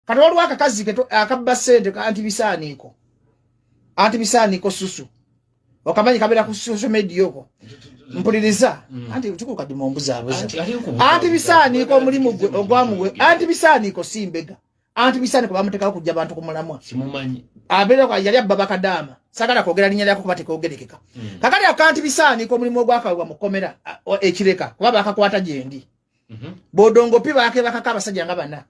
kati waliwo akakazi akabba ssente ka anti bisaaniko susu okamanyi kabera ku social media okwo mpuliriza anti tukuka dimombuza abuza anti bisaaniko mulimu ogwamugwe anti bisaaniko simbega anti bisaaniko bamuteka kujja bantu kumulamwa simumanyi abera kwa yali ababa kadama sagala kwogera linya lyako kubate kwogerekeka kakali akanti bisaaniko mulimu ogwakabwa mukomera ekireka kuba bakakwata jendi bodongo piba ake bakakaba sajja ngabana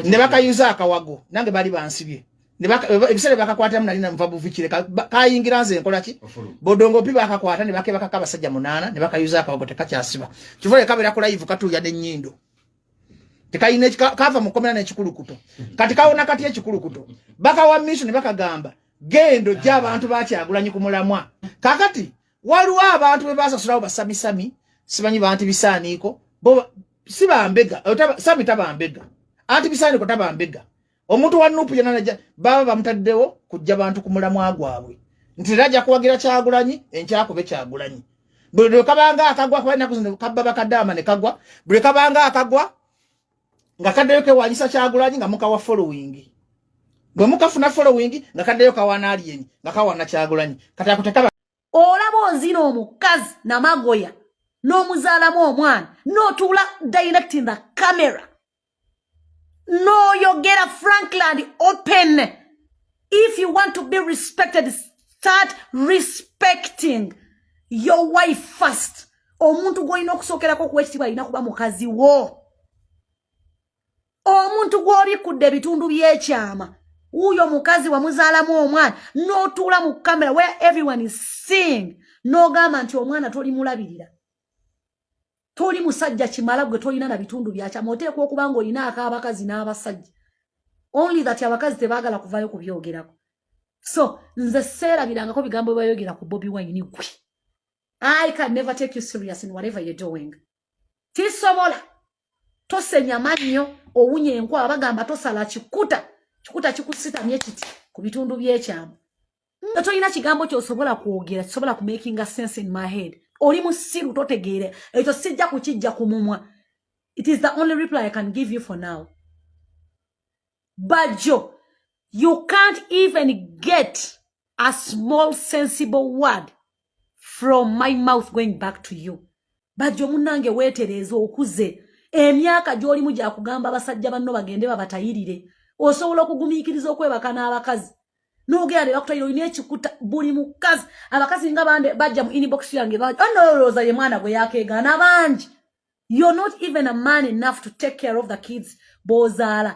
ne bakayuza akawago nange bali bansibye ne ebisere bakakwata mnalina mvabu vikireka kayingira nze nkola ki bodongo piba akakwata ne bakakaba sajja munana ne bakayuza akawago tekakyasiba kivole kabera ko live katuya n'ennyindo tekayine kava mukomera n'ekikulukuto kati kawona kati ekikulukuto bakawa mission ne bakagamba gendo gy'abantu bakyagulanyi ku mulamwa kakati waliwo abantu be basasulawo basamisami sibanyi bantu bisaaniko bo sibambega sami tabambega anti bisaaniko tabambega omuntu wa nupu yanaja baba bamutaddewo kujja bantu ku mulamwa gwabwe nti raja kuwagira kyagulanyi enkyako be kyagulanyi bwe kabanga akagwa kwa naku kababa kadama ne kagwa bwe kabanga akagwa nga kaddeyoke walisa kyagulanyi nga muka wa following bwe mukafuna following nga kaddeyoka wana alien nga kawana kyagulanyi kati akutekaba olabo nzino omukazi na magoya no muzaalamu omwana no tula direct in the camera no yogera frankland open. If you want to be respected, start respecting your wife first. Omuntu goyina okusokera ko kwekitibwa ina kuba mukazi wo. Omuntu gwoli kudde bitundu byekyama uyo mukazi wa muzaalamu omwana no tula mu camera where everyone is seeing no gamba nti omwana toli mulabirira toli musajja kimala gwe tolina na bitundu byakyama oteekwa okuba ng'olina akabakazi n'abasajja only that abakazi tebaagala kuvayo ku byogerako. So nze seerabirangako bigambo bayogera ku Bobi Wine gwe. I can never take you serious in whatever you're doing. Tisobola tosenya mannyo owunye enkwa abagamba tosala kikuta kikusitamye kiti ku bitundu byekyama. Tolina kigambo kyosobola kwogera kisobola ku making a sense in my head. Oli musiru totegeere ekyo sijja kukijja ku mumwa. It is the only reply I can give you for now. Bajjo, you can't even get a small sensible word from my mouth going back to you. Bajjo munange weetereza okuze emyaka gy'oli mujja kugamba abasajja banno bagende babatayirire osobola okugumiikiriza okwebaka n'abakazi n'ogera ne bakutayira olina ekikuta buli mukazi abakazi nga bande bajja mu inbox yange onolowooza ye mwana gwe yakeegaana bangi. You're not even a man enough to take care of the kids b'ozaala.